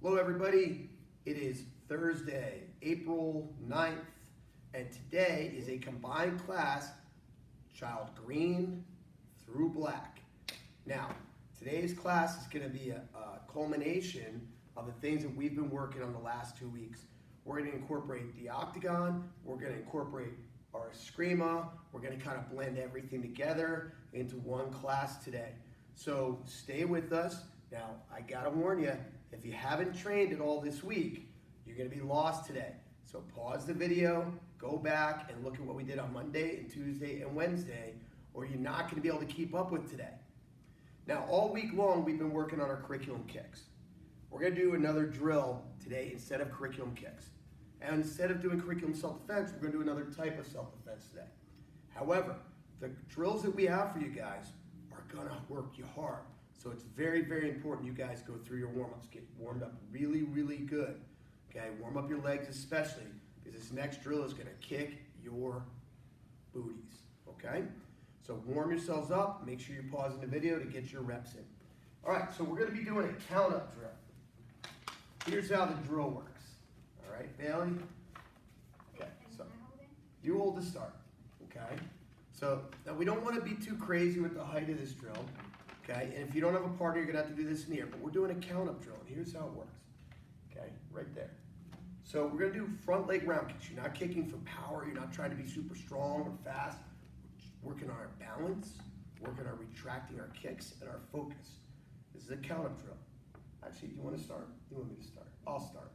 Hello everybody, it is Thursday, April 9th, and today is a combined class, Child Green through Black. Now, today's class is going to be a culmination of the things that we've been working on the last 2 weeks. We're going to incorporate the octagon, we're going to incorporate our screma, we're going to kind of blend everything together into one class today. So stay with us. Now, I got to warn you, if you haven't trained at all this week, you're going to be lost today. So pause the video, go back and look at what we did on Monday and Tuesday and Wednesday, or you're not going to be able to keep up with today. Now, all week long, we've been working on our curriculum kicks. We're going to do another drill today instead of curriculum kicks. And instead of doing curriculum self-defense, we're going to do another type of self-defense today. However, the drills that we have for you guys are going to work you hard. So it's very, very important you guys go through your warm-ups, get warmed up really, really good. Okay, warm up your legs especially, because this next drill is gonna kick your booties, okay? So warm yourselves up, make sure you're pausing the video to get your reps in. All right, so we're gonna be doing a count-up drill. Here's how the drill works. All right, Bailey? Okay, so you hold the start, okay? So now we don't wanna be too crazy with the height of this drill. Okay, and if you don't have a partner, you're gonna have to do this in here, but we're doing a count-up drill, and here's how it works. Okay, right there. So we're gonna do front leg round kicks. You're not kicking for power, you're not trying to be super strong or fast. We're working on our balance, working on retracting our kicks and our focus. This is a count-up drill. Actually, do you wanna start? You want me to start? I'll start.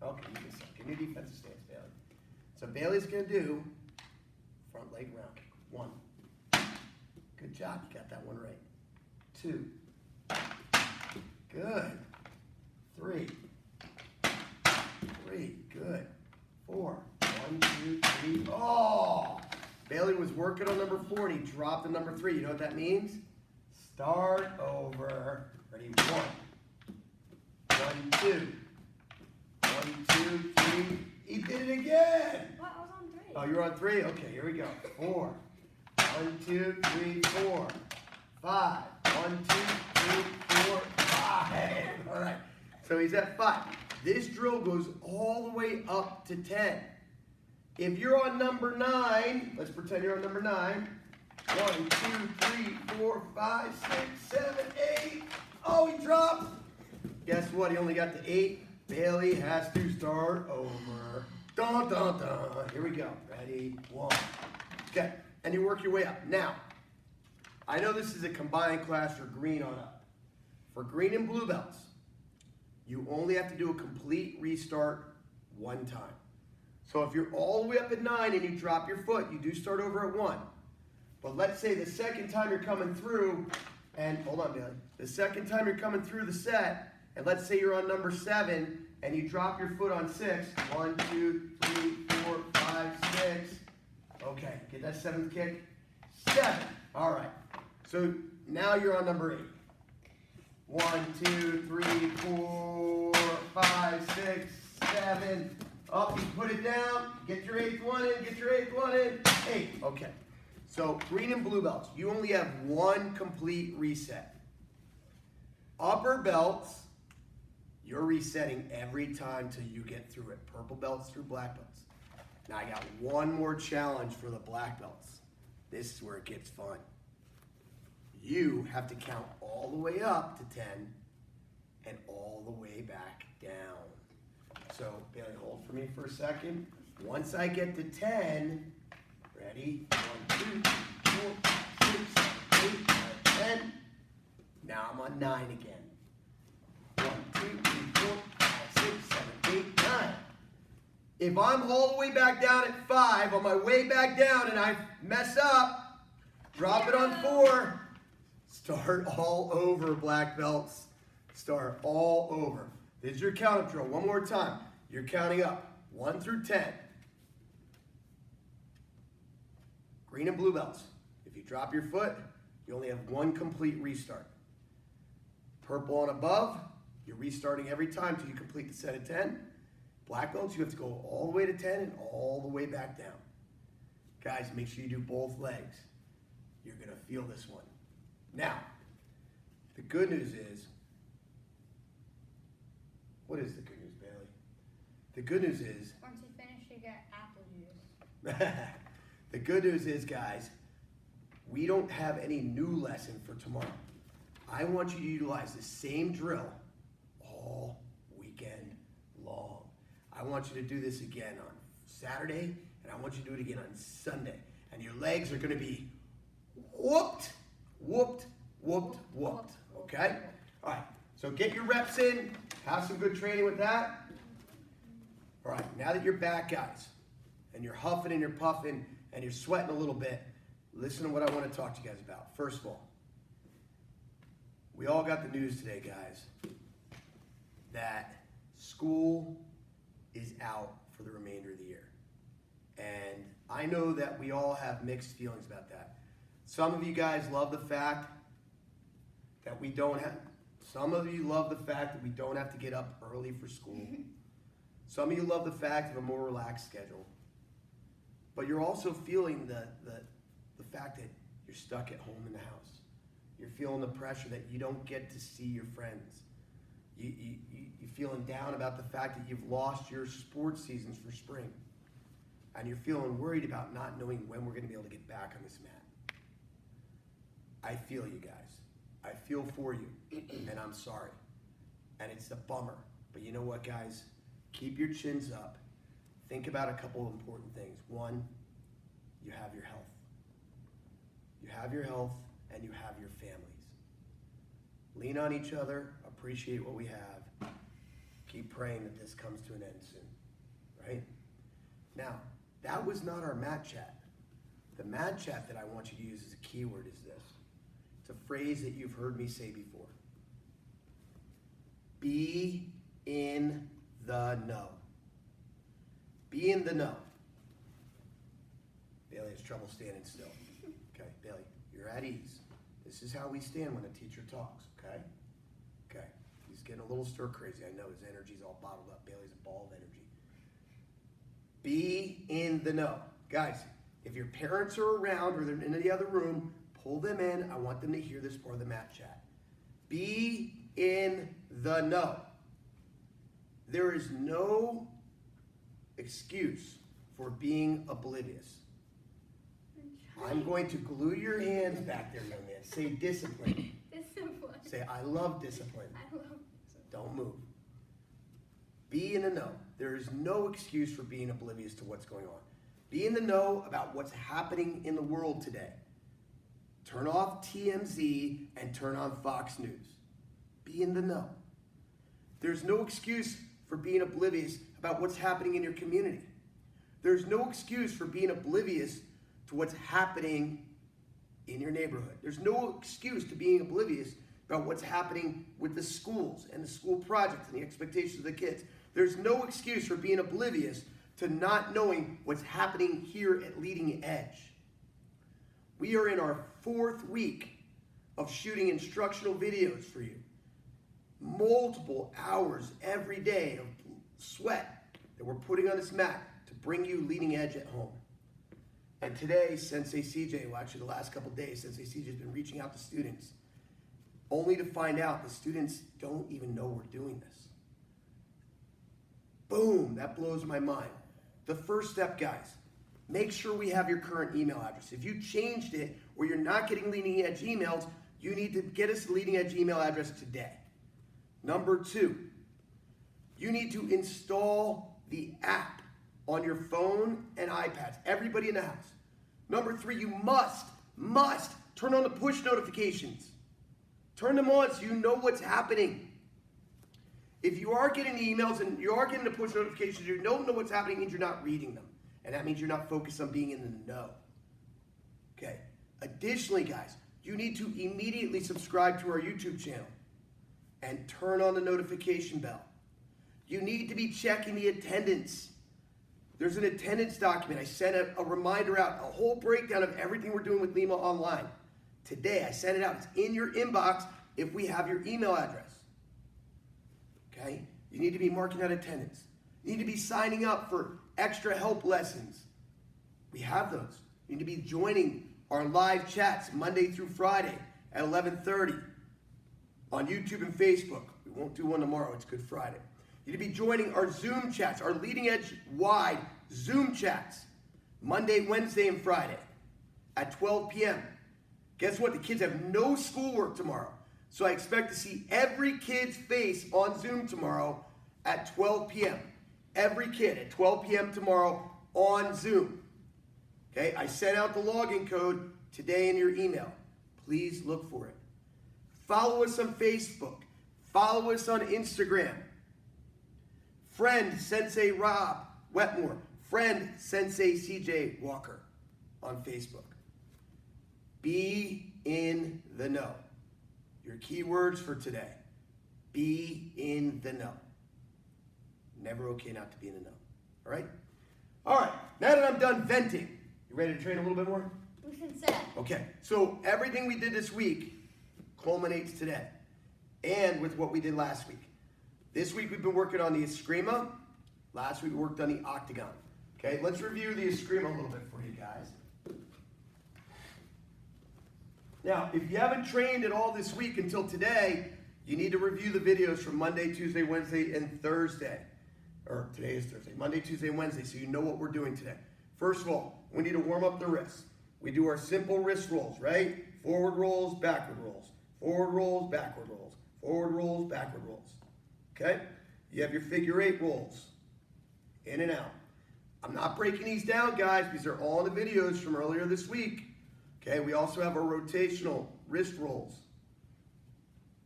Okay, you can start. Give me a defensive stance, Bailey. So Bailey's gonna do front leg round kick. 1. Good job, you got that one right. 2. Good. 3. 3. Good. 4. 1, 2, 3. Oh! Bailey was working on number 4 and he dropped the number 3. You know what that means? Start over. Ready? 1. 1, 2. 1, 2, 3. He did it again! What? I was on 3. Oh, you're on 3? Okay, here we go. 4. 1, 2, 3, 4. 5. 1, 2, 3, 4, 5. All right, so he's at 5. This drill goes all the way up to 10. If you're on number 9, let's pretend you're on number 9. 1, 2, 3, 4, 5, 6, 7, 8. Oh, he dropped. Guess what? He only got to 8. Bailey has to start over. Dun, dun, dun. Here we go. Ready? 1. Okay, and you work your way up. Now, I know this is a combined class for green on up. For green and blue belts, you only have to do a complete restart one time. So if you're all the way up at 9 and you drop your foot, you do start over at 1. But let's say the second time you're coming through, and hold on, Bailey. The second time you're coming through the set, and let's say you're on number 7, and you drop your foot on 6. 1, 2, 3, 4, 5, 6. Okay, get that 7th kick. 7. All right. So now you're on number 8. 1, 2, 3, 4, 5, 6, 7. Up, you put it down. Get your 8th one in. Get your 8th one in. 8. Okay. So green and blue belts, you only have one complete reset. Upper belts, you're resetting every time till you get through it. Purple belts through black belts. Now I got one more challenge for the black belts. This is where it gets fun. You have to count all the way up to 10 and all the way back down. So, Bailey, hold for me for a second. Once I get to 10, ready? 1, 2, 3, 4, 5, 6, 7, 8, 9, 10. Now I'm on 9 again. 1, 2, 3, 4, 5, 6, 7, 8, 9. If I'm all the way back down at 5, on my way back down and I mess up, drop it on 4. Start all over, black belts. Start all over. This is your count-up drill. One more time. You're counting up 1 through 10. Green and blue belts. If you drop your foot, you only have one complete restart. Purple on above, you're restarting every time till you complete the set of 10. Black belts, you have to go all the way to 10 and all the way back down. Guys, make sure you do both legs. You're going to feel this one. Now, the good news is What is the good news, Bailey? The good news is... Once you finish, you get apple juice. The good news is, guys, we don't have any new lesson for tomorrow. I want you to utilize the same drill all weekend long. I want you to do this again on Saturday, and I want you to do it again on Sunday. And your legs are going to be whooped, whooped, whooped, whooped. Okay? All right. So get your reps in. Have some good training with that. All right. Now that you're back, guys, and you're huffing and you're puffing and you're sweating a little bit, listen to what I want to talk to you guys about. First of all, we all got the news today, guys, that school is out for the remainder of the year. And I know that we all have mixed feelings about that. Some of you guys love the fact that we don't have, some of you love the fact that we don't have to get up early for school. Some of you love the fact of a more relaxed schedule. But you're also feeling the fact that you're stuck at home in the house. You're feeling the pressure that you don't get to see your friends. You're feeling down about the fact that you've lost your sports seasons for spring. And you're feeling worried about not knowing when we're going to be able to get back on this mat. I feel you guys. I feel for you. And I'm sorry. And it's a bummer. But you know what, guys? Keep your chins up. Think about a couple of important things. One, you have your health. You have your health and you have your families. Lean on each other. Appreciate what we have. Keep praying that this comes to an end soon. Right? Now, that was not our mat chat. The mat chat that I want you to use as a keyword is this. It's a phrase that you've heard me say before. Be in the know. Be in the know. Bailey has trouble standing still. Okay, Bailey, you're at ease. This is how we stand when a teacher talks, okay? Okay. He's getting a little stir crazy. I know his energy's all bottled up. Bailey's a ball of energy. Be in the know. Guys, if your parents are around or they're in the other room, pull them in. I want them to hear this part of the mat chat. Be in the know. There is no excuse for being oblivious. I'm going to glue your hands back there, young man. Say discipline. Discipline. Say, I love discipline. I love discipline. Don't move. Be in the know. There is no excuse for being oblivious to what's going on. Be in the know about what's happening in the world today. Turn off TMZ and turn on Fox News. Be in the know. There's no excuse for being oblivious about what's happening in your community. There's no excuse for being oblivious to what's happening in your neighborhood. There's no excuse to being oblivious about what's happening with the schools and the school projects and the expectations of the kids. There's no excuse for being oblivious to not knowing what's happening here at Leading Edge. We are in our 4th week of shooting instructional videos for you. Multiple hours every day of sweat that we're putting on this mat to bring you Leading Edge at home. And today, Sensei CJ, well actually the last couple days, Sensei CJ has been reaching out to students only to find out the students don't even know we're doing this. Boom, that blows my mind. The first step, guys, make sure we have your current email address. If you changed it or you're not getting Leading Edge emails, you need to get us a Leading Edge email address today. Number 2, you need to install the app on your phone and iPads, everybody in the house. Number 3, you must turn on the push notifications. Turn them on so you know what's happening. If you are getting the emails and you are getting the push notifications, you don't know what's happening, it means you're not reading them. And that means you're not focused on being in the know. Okay. Additionally, guys, you need to immediately subscribe to our YouTube channel and turn on the notification bell. You need to be checking the attendance. There's an attendance document. I sent a reminder out, a whole breakdown of everything we're doing with Lima Online. Today, I sent it out. It's in your inbox if we have your email address. Okay? You need to be marking out attendance. You need to be signing up for extra help lessons. We have those. You need to be joining our live chats Monday through Friday at 11:30 on YouTube and Facebook. We won't do one tomorrow. It's Good Friday. You need to be joining our Zoom chats, our leading edge wide Zoom chats, Monday, Wednesday, and Friday at 12 p.m. Guess what? The kids have no schoolwork tomorrow. So I expect to see every kid's face on Zoom tomorrow at 12 p.m. Every kid at 12 p.m. tomorrow on Zoom. Okay, I sent out the login code today in your email. Please look for it. Follow us on Facebook. Follow us on Instagram. Friend Sensei Rob Wetmore. Friend Sensei CJ Walker on Facebook. Be in the know. Your keywords for today. Be in the know. Never okay not to be in the know. All right? All right, now that I'm done venting, you ready to train a little bit more? We can set. Okay, so everything we did this week culminates today, and with what we did last week. This week we've been working on the eskrima. Last week we worked on the octagon. Okay, let's review the eskrima a little bit for you guys. Now, if you haven't trained at all this week until today, you need to review the videos from Monday, Tuesday, Wednesday, and Thursday. Or today is Thursday. Monday, Tuesday, and Wednesday, so you know what we're doing today. First of all, we need to warm up the wrists. We do our simple wrist rolls, right? Forward rolls, backward rolls. Forward rolls, backward rolls. Forward rolls, backward rolls. Okay? You have your figure 8 rolls. In and out. I'm not breaking these down, guys, because they're all in the videos from earlier this week. Okay? We also have our rotational wrist rolls.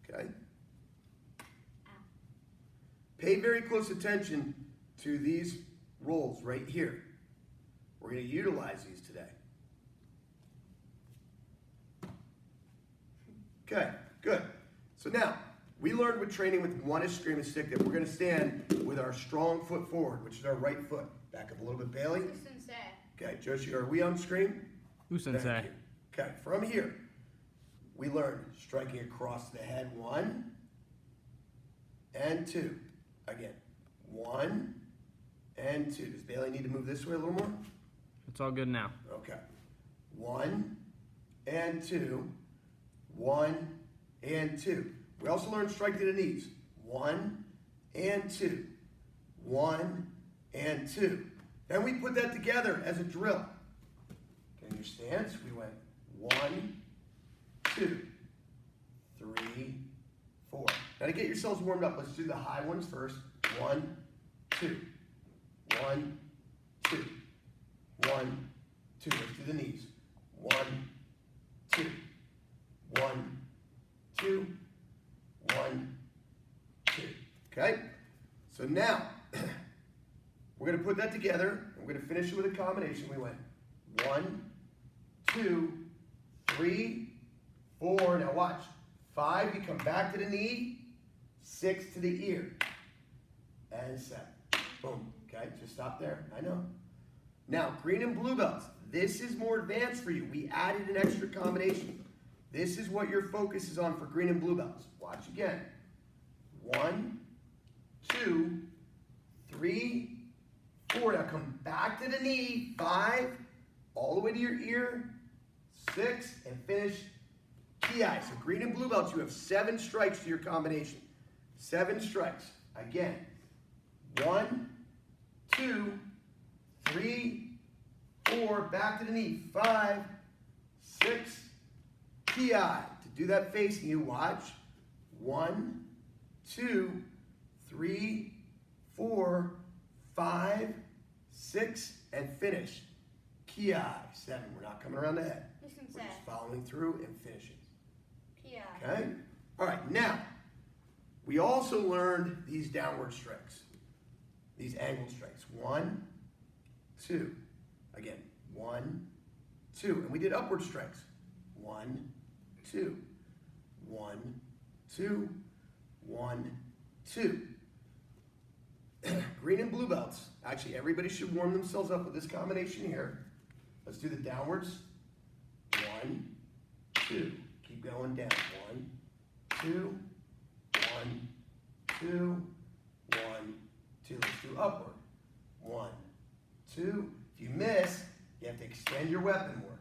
Okay? Pay very close attention to these rolls right here. We're going to utilize these today. Okay, good. So now, we learned with training with one eskrima stick that we're going to stand with our strong foot forward, which is our right foot. Back up a little bit, Bailey. Who sensei? Okay, Joshi, are we on screen? Who sensei? Thank you. Okay, from here, we learned striking across the head, 1 and 2. Again, 1 and 2. Does Bailey need to move this way a little more? It's all good now. Okay. 1 and 2. 1 and 2. We also learned strike to the knees. 1 and 2. 1 and 2. Then we put that together as a drill. Okay, in your stance, we went 1, 2, 3, 4. Now to get yourselves warmed up, let's do the high ones first. 1, 2. 1, 2. 1, 2. Let's do the knees. 1, 2. 1, 2. 1, 2. Okay? So now, we're going to put that together, and we're going to finish it with a combination. We went 1, 2, 3, 4. Now watch. 5, you come back to the knee. 6 to the ear. And 7. Boom. Okay, just stop there. I know. Now, green and blue belts. This is more advanced for you. We added an extra combination. This is what your focus is on for green and blue belts. Watch again. 1, 2, 3, 4. Now come back to the knee. 5, all the way to your ear. 6, and finish ki. So green and blue belts, you have 7 strikes to your combination. 7 strikes. Again. 1, 2, 3, 4. Back to the knee. 5, 6, ki. To do that facing you, watch. 1, 2, 3, 4, 5, 6, and finish. Ki. 7. We're not coming around the head. Who We're sensei? just following through and finishing. Kia. Okay? All right, now, we also learned these downward strikes. These angled strikes. 1, 2. Again, 1, 2. And we did upward strikes. 1, 2. 1, 2. 1, 2. Green and blue belts. Actually, everybody should warm themselves up with this combination here. Let's do the downwards. 1, 2. Keep going down. 1, 2. 1, 2. 1, 2. Let's do upward. 1, 2. If you miss, you have to extend your weapon more.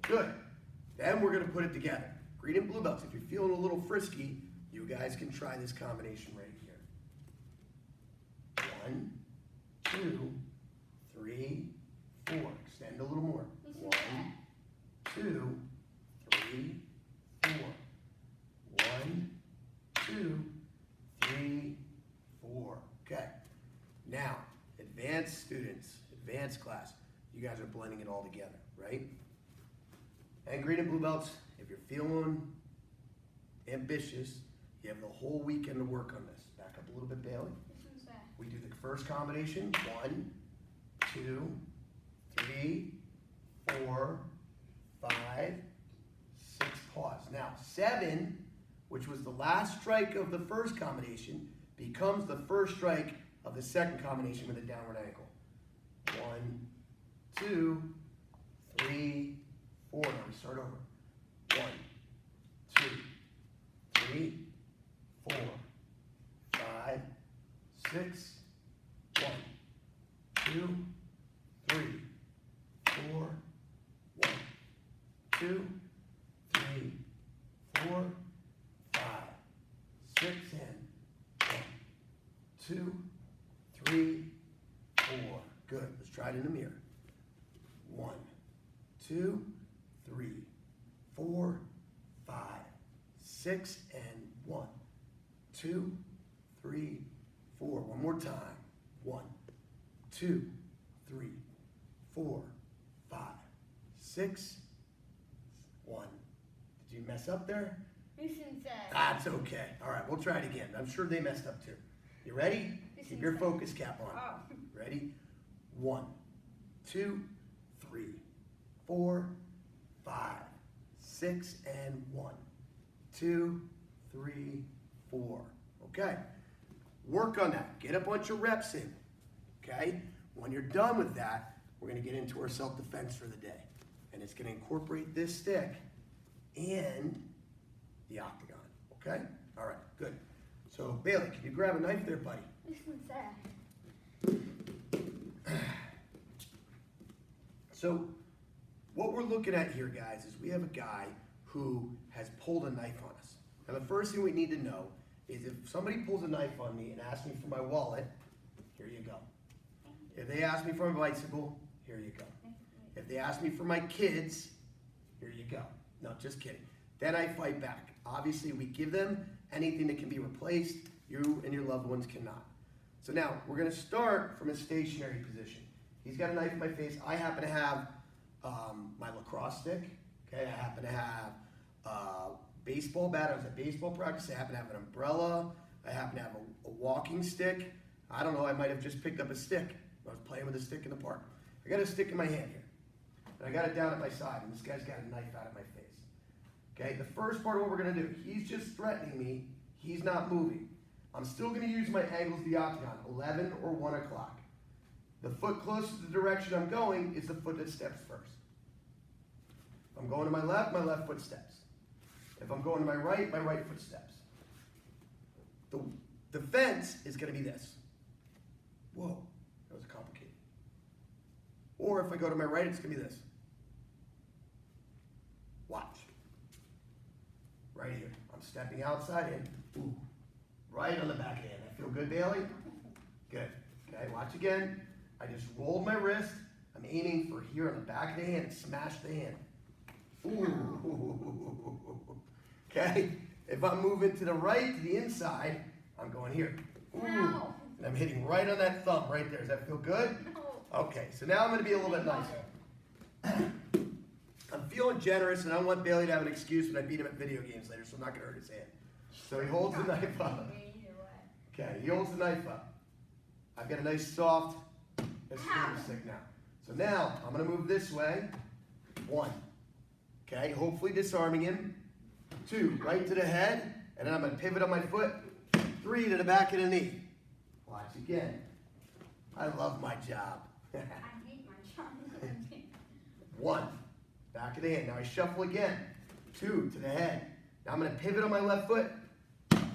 Good. Then we're going to put it together. Green and blue belts. If you're feeling a little frisky, You guys can try this combination right here. 1, 2, 3, 4. Extend a little more. 1, 2, 3, 4. 1, 2, 3, 4. Okay. Now, advanced students, advanced class, you guys are blending it all together, right? And green and blue belts, if you're feeling ambitious, you have the whole weekend to work on this. Back up a little bit, Bailey. This one's that. We do the first combination. 1, 2, 3, 4, 5, 6. Pause. Now, 7, which was the last strike of the first combination, becomes the first strike of the second combination with a downward ankle. 1, 2, 3, 4. Now we start over. 1, 2, 3, 4, 5, 6. 1, 2, 3, 4. 1, 2, 3, 4, 5, 6, and 1, 2, 3, 4. Good. Let's try it in the mirror. 1, 2, 3, 4, 5, 6, and 1, 2, 3, 4. One more time. 1, 2, 3, 4, 5, 6, 1. Did you mess up there? This one's that. That's okay. All right, we'll try it again. I'm sure they messed up too. You ready? Keep your focus cap on. Oh. Ready? 1, 2, 3, 4, 5, 6, and 1, 2, 3, 4. Okay. Work on that. Get a bunch of reps in. Okay? When you're done with that, we're going to get into our self-defense for the day. And it's going to incorporate this stick and the octagon. Okay? All right, good. So, Bailey, can you grab a knife there, buddy? This one's that. So, what we're looking at here, guys, is we have a guy who has pulled a knife on us. Now, the first thing we need to know is if somebody pulls a knife on me and asks me for my wallet, here you go. If they ask me for my bicycle, here you go. If they ask me for my kids, here you go. No, just kidding. Then I fight back. Obviously, we give them anything that can be replaced. You and your loved ones cannot. So now, we're going to start from a stationary position. He's got a knife in my face. I happen to have my lacrosse stick. Okay, I happen to have a baseball bat. I was at baseball practice. I happen to have an umbrella. I happen to have a walking stick. I don't know. I might have just picked up a stick. I was playing with a stick in the park. I got a stick in my hand here. And I got it down at my side. And this guy's got a knife out of my face. Okay, the first part of what we're going to do, he's just threatening me. He's not moving. I'm still going to use my angles of the octagon, 11 or 1 o'clock. The foot closest to the direction I'm going is the foot that steps first. If I'm going to my left foot steps. If I'm going to my right foot steps. The defense is going to be this. Whoa, that was complicated. Or if I go to my right, it's going to be this. Watch. Right here. I'm stepping outside in. Ooh. Right on the back of the hand. That feel good, Bailey? Good. Okay, watch again. I just rolled my wrist. I'm aiming for here on the back of the hand and smash the hand. Ooh. Okay? If I'm moving to the right, to the inside, I'm going here. Ooh. No. And I'm hitting right on that thumb right there. Does that feel good? No. Okay, so now I'm going to be a little bit nicer. I'm feeling generous, and I don't want Bailey to have an excuse when I beat him at video games later, so I'm not going to hurt his hand. So he holds the knife up. Okay, he holds the knife up. I've got a nice soft extreme stick now. So now, I'm going to move this way. 1. Okay, hopefully disarming him. 2, right to the head. And then I'm going to pivot on my foot. 3, to the back of the knee. Watch again. I love my job. I hate my job. 1, back of the hand. Now I shuffle again. 2, to the head. Now I'm going to pivot on my left foot.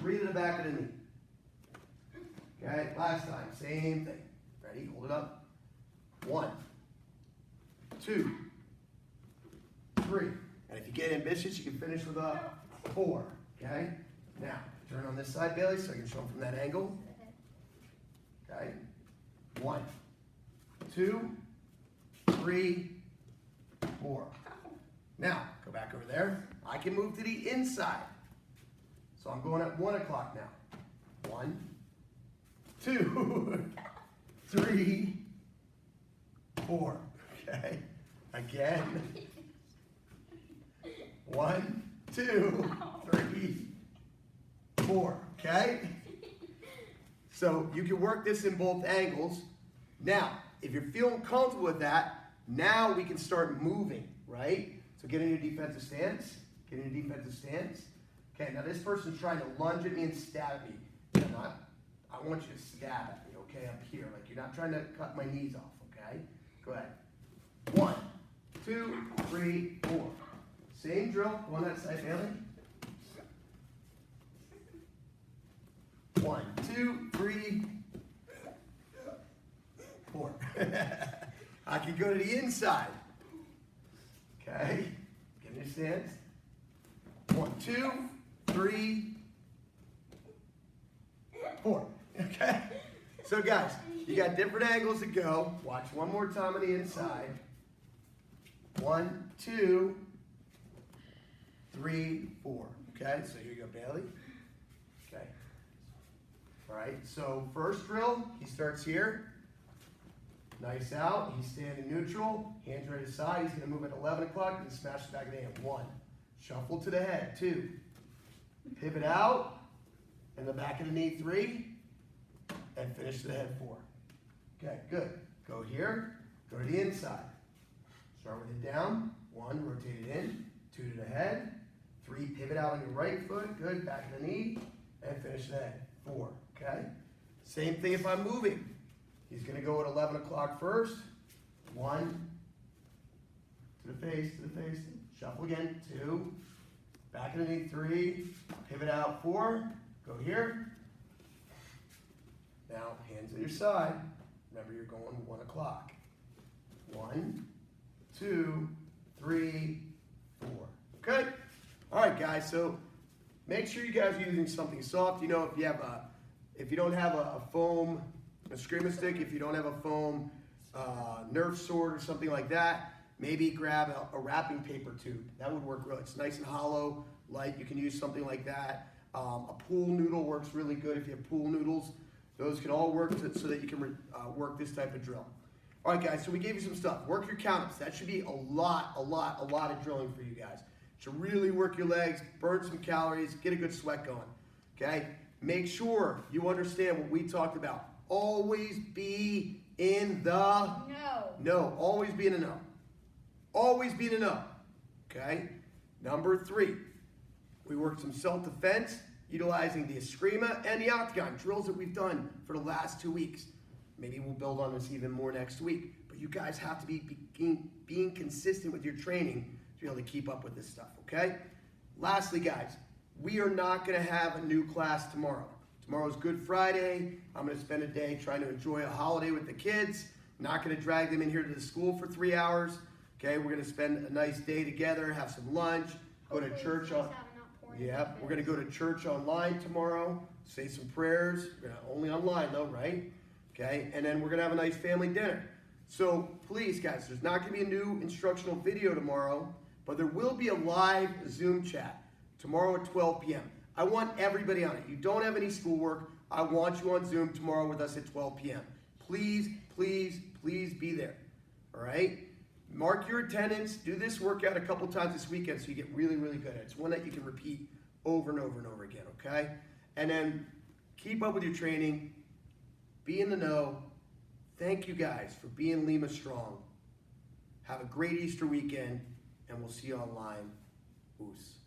3, to the back of the knee. Okay, last time, same thing. Ready? Hold it up. 1, 2, 3. And if you get ambitious, you can finish with a 4. Okay? Now, Turn on this side, Bailey, so I can show them from that angle. Okay. 1, 2, 3, 4. Now, go back over there. I can move to the inside. So I'm going at 1 o'clock now. 1, 2, 3, 4. Okay. Again. 1, 2, 3, 4. Okay? So you can work this in both angles. Now, if you're feeling comfortable with that, now we can start moving, right? So get in your defensive stance. Get in your defensive stance. Okay, now this person's trying to lunge at me and stab me. I want you to stab at me, okay, up here. Like you're not trying to cut my knees off, okay? Go ahead. 1, 2, 3, 4. Same drill. Go on that side, Bailey. 1, 2, 3, 4. I can go to the inside. Okay. Get in your stance. 1, 2, 3, 4. Okay. So guys, you got different angles to go. Watch one more time on the inside. 1, 2, 3, 4. Okay. So here you go, Bailey. Okay. All right. So first drill, he starts here. Nice out. He's standing neutral. Hands right aside. He's going to move at 11 o'clock and smash the back of the hand. 1. Shuffle to the head. 2. Pivot out. And the back of the knee. 3. And finish to the head. 4. Okay, good. Go here. Go to the inside. Start with it down. 1. Rotate it in. 2 to the head. 3. Pivot out on your right foot. Good. Back of the knee. And finish the head. 4. Okay. Same thing if I'm moving. He's going to go at 11 o'clock first. 1. To the face, to the face. Shuffle again. 2. Back of the knee. 3. Pivot out. 4. Go here. Now, hands at your side. Remember, you're going 1 o'clock. 1, 2, 3, 4. Okay? All right, guys. So make sure you guys are using something soft. You know, if you don't have a foam, a screamer stick, if you don't have a foam Nerf sword or something like that, maybe grab a wrapping paper tube. That would work really. It's nice and hollow, light. You can use something like that. A pool noodle works really good if you have pool noodles. Those can all work so that you can work this type of drill. All right, guys, so we gave you some stuff. Work your count-ups. That should be a lot of drilling for you guys. Should really work your legs, burn some calories, get a good sweat going, okay? Make sure you understand what we talked about. Always be in the no. Always be in the no. Always be in the no, okay? Number 3, we worked some self-defense, utilizing the eskrima and the octagon, drills that we've done for the last 2 weeks. Maybe we'll build on this even more next week. But you guys have to be being consistent with your training to be able to keep up with this stuff, okay? Lastly, guys, we are not going to have a new class tomorrow. Tomorrow's Good Friday. I'm going to spend a day trying to enjoy a holiday with the kids. Not going to drag them in here to the school for 3 hours. Okay, we're going to spend a nice day together, have some lunch, go to church on. Yeah, we're going to go to church online tomorrow, say some prayers. We're gonna, only online though, right? Okay, and then we're going to have a nice family dinner. So please, guys, there's not going to be a new instructional video tomorrow, but there will be a live Zoom chat tomorrow at 12 p.m. I want everybody on it. You don't have any schoolwork. I want you on Zoom tomorrow with us at 12 p.m. Please, please, please be there. All right? Mark your attendance. Do this workout a couple times this weekend so you get really, really good at it. It's one that you can repeat over and over and over again, okay? And then keep up with your training. Be in the know. Thank you guys for being Lima Strong. Have a great Easter weekend, and we'll see you online. Oos.